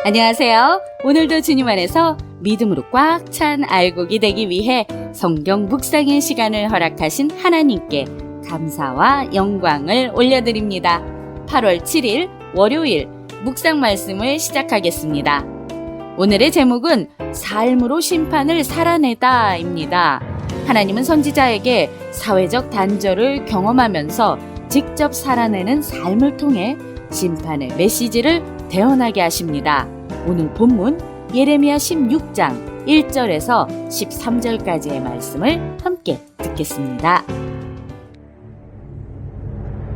안녕하세요. 오늘도 주님 안에서 믿음으로 꽉 찬 알곡이 되기 위해 성경 묵상의 시간을 허락하신 하나님께 감사와 영광을 올려드립니다. 8월 7일 월요일 묵상 말씀을 시작하겠습니다. 오늘의 제목은 삶으로 심판을 살아내다입니다. 하나님은 선지자에게 사회적 단절을 경험하면서 직접 살아내는 삶을 통해 심판의 메시지를 대언하게 하십니다. 오늘 본문 예레미야 16장 1절에서 13절까지의 말씀을 함께 듣겠습니다.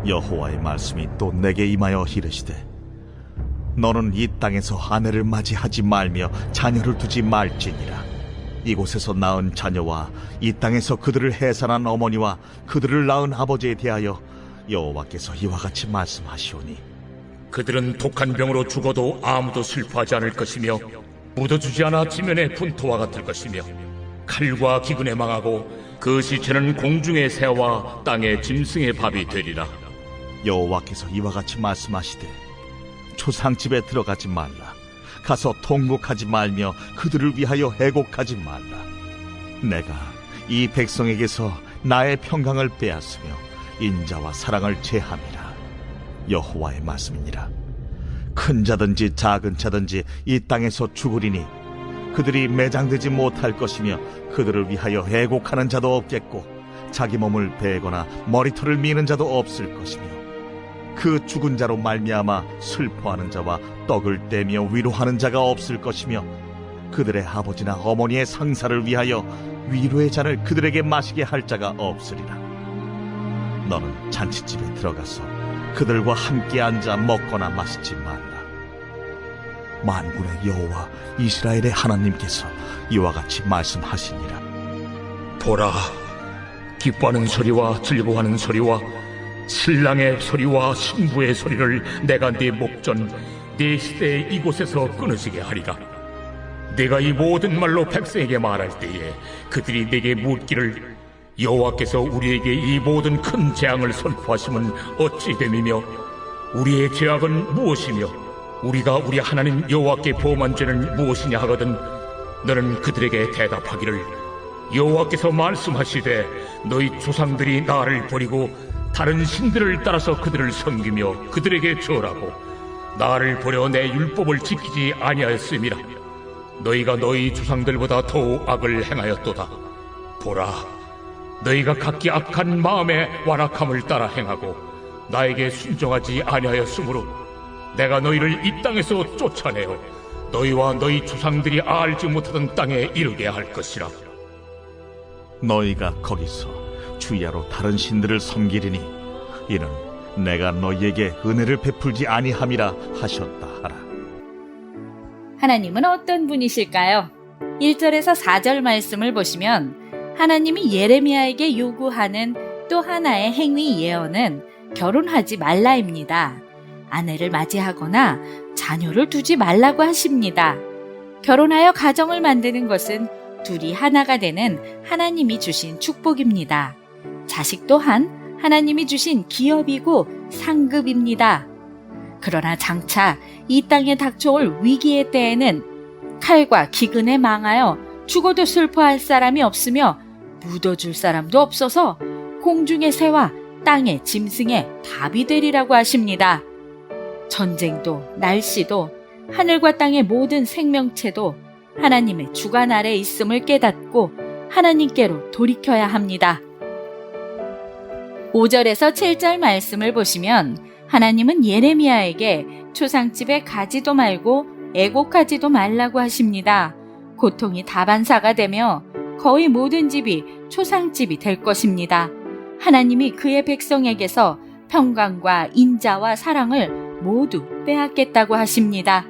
여호와의 말씀이 또 내게 임하여 이르시되 너는 이 땅에서 아내를 맞이하지 말며 자녀를 두지 말지니라. 이곳에서 낳은 자녀와 이 땅에서 그들을 해산한 어머니와 그들을 낳은 아버지에 대하여 여호와께서 이와 같이 말씀하시오니 그들은 독한 병으로 죽어도 아무도 슬퍼하지 않을 것이며 묻어주지 않아 지면의 분토와 같을 것이며 칼과 기근에 망하고 그 시체는 공중의 새와 땅의 짐승의 밥이 되리라. 여호와께서 이와 같이 말씀하시되 초상집에 들어가지 말라. 가서 통곡하지 말며 그들을 위하여 애곡하지 말라. 내가 이 백성에게서 나의 평강을 빼앗으며 인자와 사랑을 제함이라. 여호와의 말씀이니라. 큰 자든지 작은 자든지 이 땅에서 죽으리니 그들이 매장되지 못할 것이며 그들을 위하여 애곡하는 자도 없겠고 자기 몸을 베거나 머리털을 미는 자도 없을 것이며 그 죽은 자로 말미암아 슬퍼하는 자와 떡을 떼며 위로하는 자가 없을 것이며 그들의 아버지나 어머니의 상사를 위하여 위로의 잔을 그들에게 마시게 할 자가 없으리라. 너는 잔치집에 들어가서 그들과 함께 앉아 먹거나 마시지 말라. 만군의 여호와 이스라엘의 하나님께서 이와 같이 말씀하시니라. 보라, 기뻐하는 소리와 즐거워하는 소리와 신랑의 소리와 신부의 소리를 내가 네 목전 네 시대에 이곳에서 끊어지게 하리라. 내가 이 모든 말로 백성에게 말할 때에 그들이 내게 묻기를 여호와께서 우리에게 이 모든 큰 재앙을 선포하심은 어찌 됨이며 우리의 죄악은 무엇이며 우리가 우리 하나님 여호와께 범한 죄는 무엇이냐 하거든 너는 그들에게 대답하기를 여호와께서 말씀하시되 너희 조상들이 나를 버리고 다른 신들을 따라서 그들을 섬기며 그들에게 절하고 나를 버려 내 율법을 지키지 아니하였음이라. 너희가 너희 조상들보다 더욱 악을 행하였도다. 보라, 너희가 각기 악한 마음에 완악함을 따라 행하고 나에게 순종하지 아니하였으므로 내가 너희를 이 땅에서 쫓아내어 너희와 너희 조상들이 알지 못하던 땅에 이르게 할 것이라. 너희가 거기서 주야로 다른 신들을 섬기리니 이는 내가 너희에게 은혜를 베풀지 아니함이라 하셨다 하라. 하나님은 어떤 분이실까요? 1절에서 4절 말씀을 보시면 하나님이 예레미야에게 요구하는 또 하나의 행위 예언은 결혼하지 말라입니다. 아내를 맞이하거나 자녀를 두지 말라고 하십니다. 결혼하여 가정을 만드는 것은 둘이 하나가 되는 하나님이 주신 축복입니다. 자식 또한 하나님이 주신 기업이고 상급입니다. 그러나 장차 이 땅에 닥쳐올 위기의 때에는 칼과 기근에 망하여 죽어도 슬퍼할 사람이 없으며 묻어줄 사람도 없어서 공중의 새와 땅의 짐승의 밥이 되리라고 하십니다. 전쟁도 날씨도 하늘과 땅의 모든 생명체도 하나님의 주관 아래 있음을 깨닫고 하나님께로 돌이켜야 합니다. 5절에서 7절 말씀을 보시면 하나님은 예레미야에게 초상집에 가지도 말고 애곡하지도 말라고 하십니다. 고통이 다반사가 되며 거의 모든 집이 초상집이 될 것입니다. 하나님이 그의 백성에게서 평강과 인자와 사랑을 모두 빼앗겠다고 하십니다.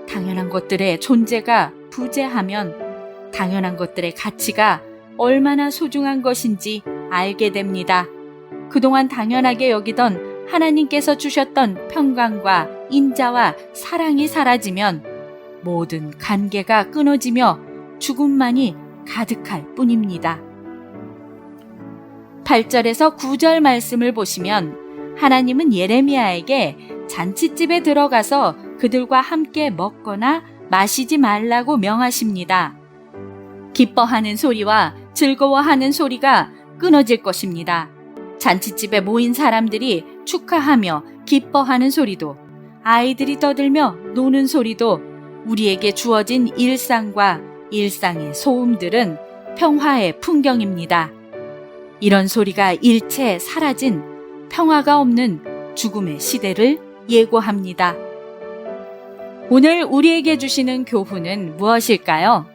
당연한 것들의 존재가 부재하면 당연한 것들의 가치가 얼마나 소중한 것인지 알게 됩니다. 그동안 당연하게 여기던 하나님께서 주셨던 평강과 인자와 사랑이 사라지면 모든 관계가 끊어지며 죽음만이 가득할 뿐입니다. 8절에서 9절 말씀을 보시면 하나님은 예레미야에게 잔치집에 들어가서 그들과 함께 먹거나 마시지 말라고 명하십니다. 기뻐하는 소리와 즐거워하는 소리가 끊어질 것입니다. 잔치집에 모인 사람들이 축하하며 기뻐하는 소리도, 아이들이 떠들며 노는 소리도, 우리에게 주어진 일상과 일상의 소음들은 평화의 풍경입니다. 이런 소리가 일체 사라진 평화가 없는 죽음의 시대를 예고합니다. 오늘 우리에게 주시는 교훈은 무엇일까요?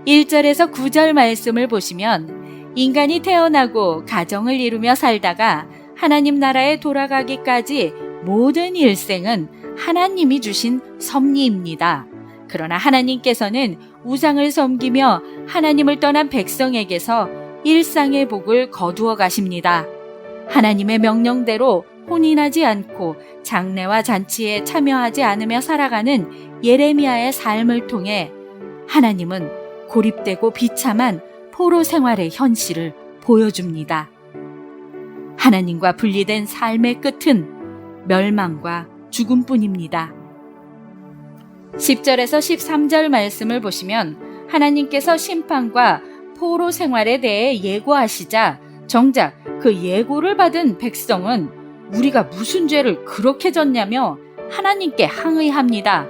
1절에서 9절 말씀을 보시면 인간이 태어나고 가정을 이루며 살다가 하나님 나라에 돌아가기까지 모든 일생은 하나님이 주신 섭리입니다. 그러나 하나님께서는 우상을 섬기며 하나님을 떠난 백성에게서 일상의 복을 거두어 가십니다. 하나님의 명령대로 혼인하지 않고 장례와 잔치에 참여하지 않으며 살아가는 예레미야의 삶을 통해 하나님은 고립되고 비참한 포로 생활의 현실을 보여줍니다. 하나님과 분리된 삶의 끝은 멸망과 죽음뿐입니다. 10절에서 13절 말씀을 보시면 하나님께서 심판과 포로 생활에 대해 예고하시자 정작 그 예고를 받은 백성은 우리가 무슨 죄를 그렇게 졌냐며 하나님께 항의합니다.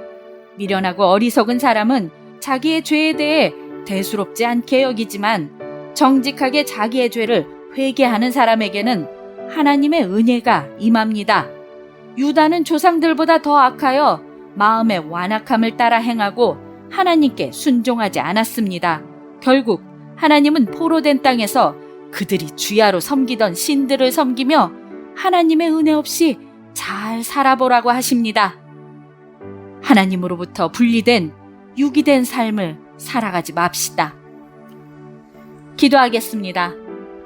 미련하고 어리석은 사람은 자기의 죄에 대해 대수롭지 않게 여기지만 정직하게 자기의 죄를 회개하는 사람에게는 하나님의 은혜가 임합니다. 유다는 조상들보다 더 악하여 마음의 완악함을 따라 행하고 하나님께 순종하지 않았습니다. 결국 하나님은 포로된 땅에서 그들이 주야로 섬기던 신들을 섬기며 하나님의 은혜 없이 잘 살아보라고 하십니다. 하나님으로부터 분리된 유기된 삶을 살아가지 맙시다. 기도하겠습니다.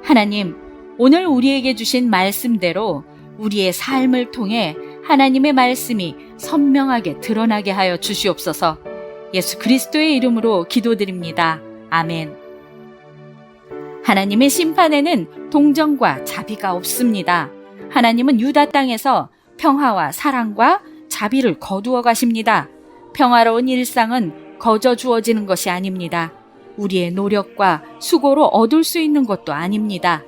하나님, 오늘 우리에게 주신 말씀대로 우리의 삶을 통해 하나님의 말씀이 선명하게 드러나게 하여 주시옵소서. 예수 그리스도의 이름으로 기도드립니다. 아멘. 하나님의 심판에는 동정과 자비가 없습니다. 하나님은 유다 땅에서 평화와 사랑과 자비를 거두어 가십니다. 평화로운 일상은 거저 주어지는 것이 아닙니다. 우리의 노력과 수고로 얻을 수 있는 것도 아닙니다.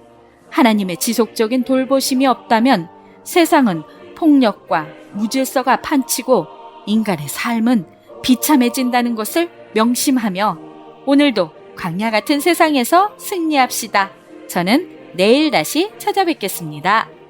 하나님의 지속적인 돌보심이 없다면 세상은 폭력과 무질서가 판치고 인간의 삶은 비참해진다는 것을 명심하며 오늘도 광야 같은 세상에서 승리합시다. 저는 내일 다시 찾아뵙겠습니다.